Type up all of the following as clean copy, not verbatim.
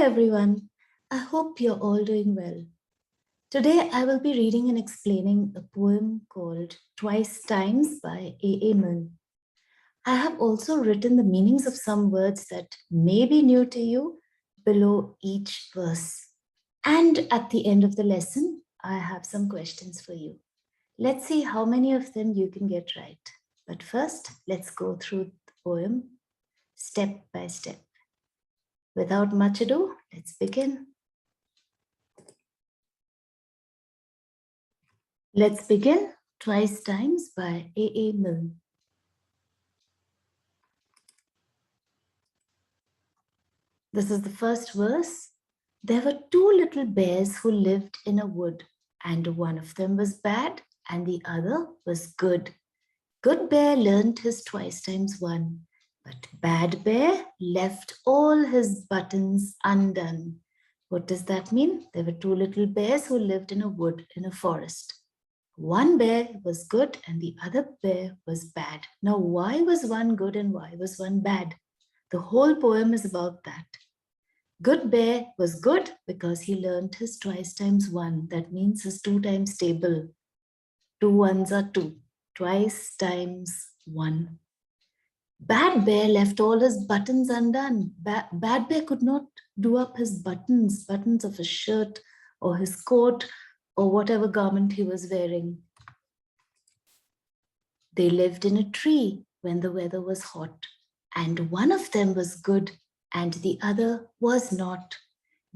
everyone, I hope you're all doing well. Today I will be reading and explaining a poem called Twice Times by A. Milne. I have also written the meanings of some words that may be new to you below each verse. And at the end of the lesson, I have some questions for you. Let's see how many of them you can get right. But first, let's go through the poem step by step. Without much ado, let's begin. Let's begin Twice Times by A. Milne. This is the first verse. There were two little bears who lived in a wood, and one of them was bad and the other was good. Good bear learned his twice times one, but bad bear left all his buttons undone. What does that mean? There were two little bears who lived in a wood in a forest. One bear was good and the other bear was bad. Now, why was one good and why was one bad? The whole poem is about that. Good bear was good because he learned his twice times one. That means his 2 times table. 2 ones are 2. Twice times 1. Bad bear left all his buttons undone. Bad bear could not do up his buttons of his shirt or his coat or whatever garment he was wearing. They lived in a tree when the weather was hot, and one of them was good and the other was not.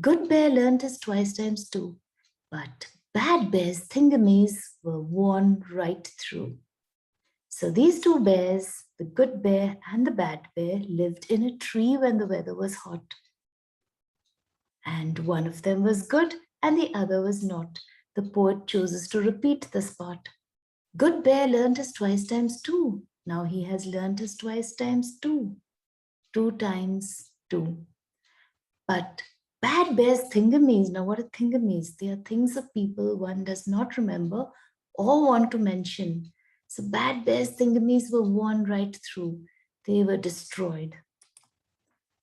Good bear learned his twice times two, but bad bear's thingamies were worn right through. So these two bears, the good bear and the bad bear, lived in a tree when the weather was hot. And one of them was good and the other was not. The poet chooses to repeat this part. Good bear learned his twice times two. Now he has learned his twice times two. 2 times 2. But bad bear's thingamies. Now what are thingamies? They are things of people one does not remember or want to mention. So bad bear's thingamies were worn right through. They were destroyed.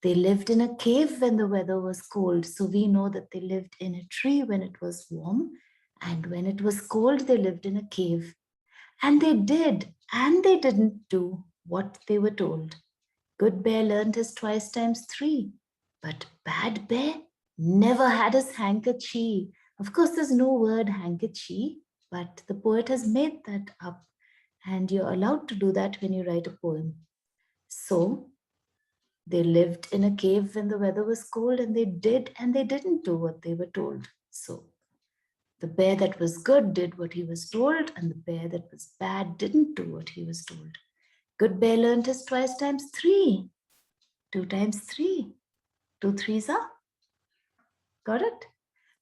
They lived in a cave when the weather was cold. So we know that they lived in a tree when it was warm. And when it was cold, they lived in a cave. And they did, and they didn't do what they were told. Good bear learned his twice times 3, but bad bear never had his handkerchief. Of course, there's no word handkerchief, but the poet has made that up, and you're allowed to do that when you write a poem. So they lived in a cave when the weather was cold, and they did and they didn't do what they were told. So the bear that was good did what he was told, and the bear that was bad didn't do what he was told. Good bear learned his twice times 3. 2 times 3. 2 3s are. Got it?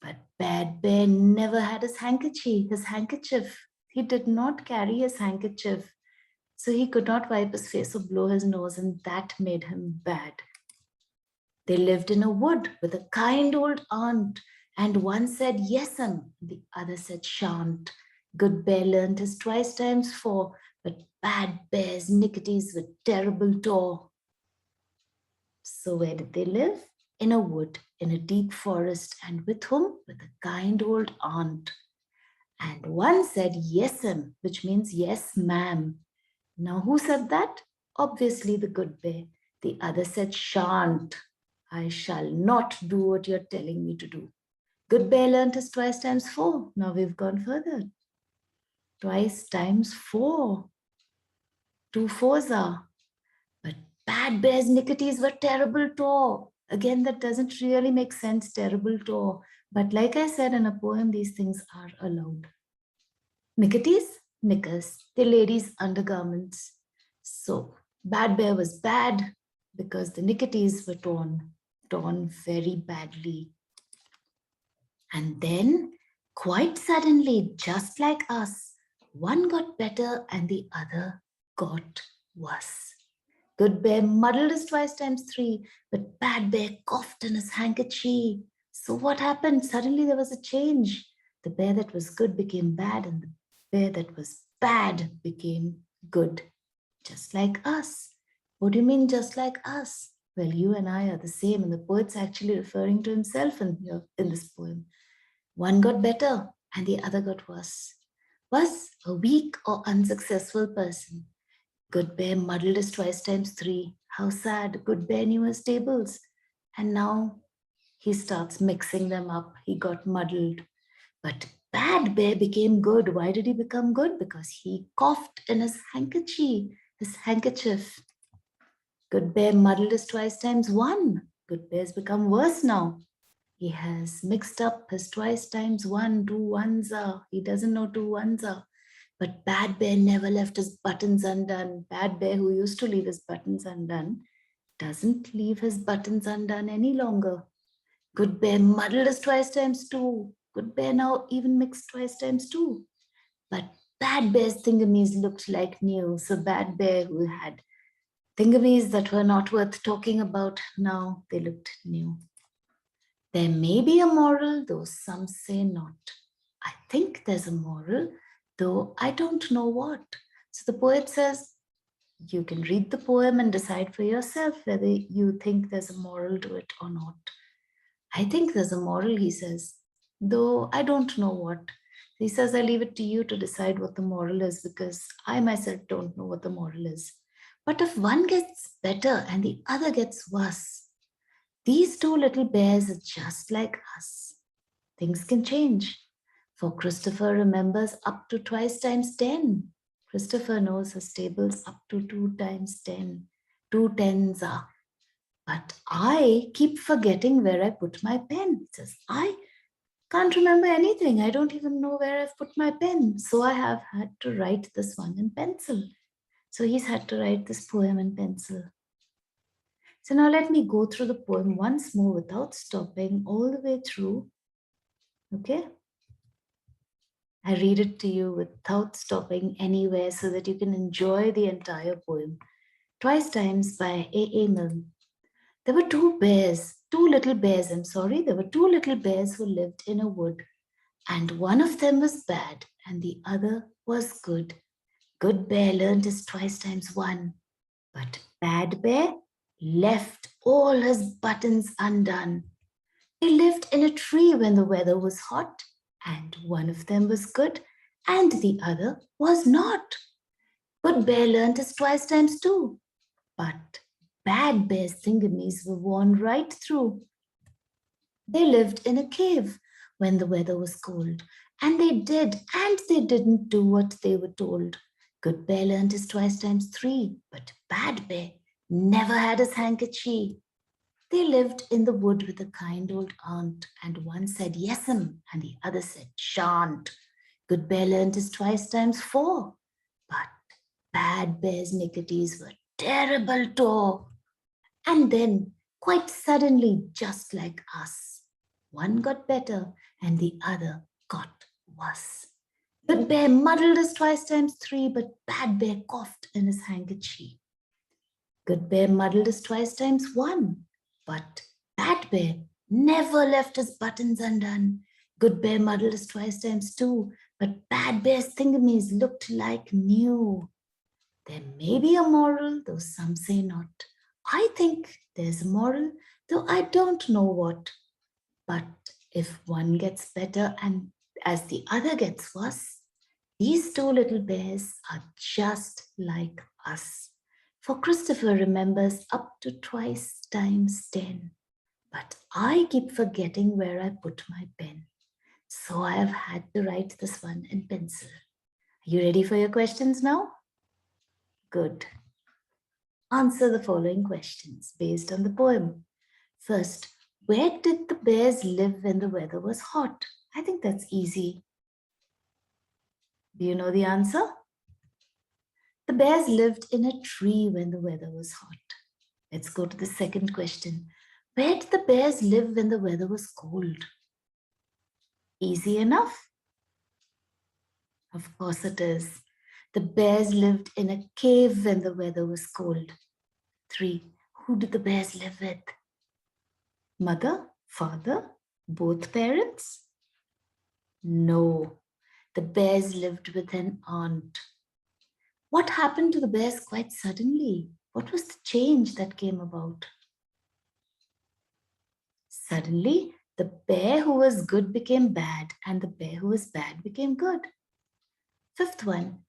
But bad bear never had his handkerchief. He did not carry his handkerchief. So he could not wipe his face or blow his nose, and that made him bad. They lived in a wood with a kind old aunt, and one said yes'm, the other said shan't. Good bear learned his twice times 4, but bad bear's nicketies were terrible tore. So where did they live? In a wood, in a deep forest, and with whom? With a kind old aunt. And one said yes'm, which means yes, ma'am. Now who said that? Obviously the good bear. The other said shan't. I shall not do what you're telling me to do. Good bear learned his twice times 4. Now we've gone further. Twice times 4. 2 4s are. But bad bear's nicketies were terrible tore. Again, that doesn't really make sense, terrible tore. But like I said in a poem, these things are allowed. Nicketies, knickers, the ladies' undergarments. So bad bear was bad because the nicketies were torn very badly. And then, quite suddenly, just like us, one got better and the other got worse. Good bear muddled his twice times 3, but bad bear coughed in his handkerchief. So what happened? Suddenly there was a change. The bear that was good became bad, and the bear that was bad became good. Just like us. What do you mean just like us? Well, you and I are the same, and the poet's actually referring to himself in this poem. One got better and the other got worse. Was a weak or unsuccessful person. Good Bear muddled his twice times three. How sad. Good Bear knew his tables. And now he starts mixing them up. He got muddled. But Bad Bear became good. Why did he become good? Because he coughed in his handkerchief. Good Bear muddled his twice times one. Good Bear's become worse now. He has mixed up his twice times one, two ones are. He doesn't know two ones are. But Bad Bear never left his buttons undone. Bad Bear, who used to leave his buttons undone, doesn't leave his buttons undone any longer. Good Bear muddled his twice times two. Good Bear now even mixed twice times two. But Bad Bear's thingamies looked like new. So Bad Bear, who had thingamies that were not worth talking about, now they looked new. There may be a moral, though some say not. I think there's a moral, though I don't know what. So the poet says, you can read the poem and decide for yourself whether you think there's a moral to it or not. I think there's a moral, he says, though I don't know what. He says, I leave it to you to decide what the moral is, because I myself don't know what the moral is. But if one gets better and the other gets worse, these two little bears are just like us. Things can change. For Christopher remembers up to twice times 10. Christopher knows his tables up to 2 times 10. 2 tens are. But I keep forgetting where I put my pen. He says, I can't remember anything. I don't even know where I've put my pen. So I have had to write this one in pencil. So he's had to write this poem in pencil. So now let me go through the poem once more without stopping all the way through. Okay? I read it to you without stopping anywhere so that you can enjoy the entire poem. Twice Times by A. Milne. There were two little bears who lived in a wood, and one of them was bad and the other was good. Good Bear learned his twice times one, but Bad Bear left all his buttons undone. They lived in a tree when the weather was hot, and one of them was good and the other was not. Good Bear learned his twice times two, but Bad Bear's thingamies were worn right through. They lived in a cave when the weather was cold, and they did and they didn't do what they were told. Good Bear learned his twice times three, but Bad Bear never had his handkerchief. They lived in the wood with a kind old aunt, and one said yes'm, and the other said shan't. Good Bear learned his twice times four, but Bad Bear's nicketies were terrible too. And then, quite suddenly, just like us, one got better and the other got worse. Good Bear muddled his twice times three, but Bad Bear coughed in his handkerchief. Good Bear muddled his twice times one, but Bad Bear never left his buttons undone. Good Bear muddled his twice times two, but Bad Bear's thingamies looked like new. There may be a moral, though some say not. I think there's a moral, though I don't know what. But if one gets better and as the other gets worse, these two little bears are just like us. For Christopher remembers up to twice times 10. But I keep forgetting where I put my pen. So I have had to write this one in pencil. Are you ready for your questions now? Good. Answer the following questions based on the poem. First, where did the bears live when the weather was hot? I think that's easy. Do you know the answer? The bears lived in a tree when the weather was hot. Let's go to the second question. Where did the bears live when the weather was cold? Easy enough. Of course it is. The bears lived in a cave when the weather was cold. 3. Who did the bears live with? Mother, father, both parents? No, the bears lived with an aunt. What happened to the bears quite suddenly? What was the change that came about? Suddenly, the bear who was good became bad, and the bear who was bad became good. Fifth one,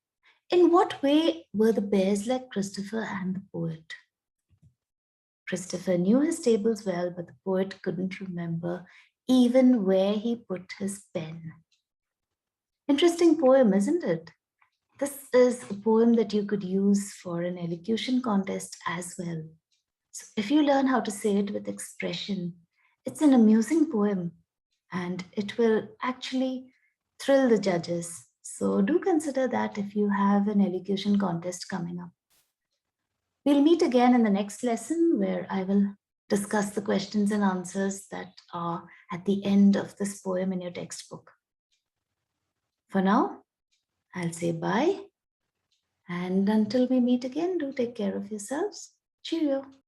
in what way were the bears like Christopher and the poet? Christopher knew his tables well, but the poet couldn't remember even where he put his pen. Interesting poem, isn't it? This is a poem that you could use for an elocution contest as well. So if you learn how to say it with expression, it's an amusing poem and it will actually thrill the judges. So do consider that if you have an elocution contest coming up. We'll meet again in the next lesson where I will discuss the questions and answers that are at the end of this poem in your textbook. For now, I'll say bye. And until we meet again, do take care of yourselves. Cheerio.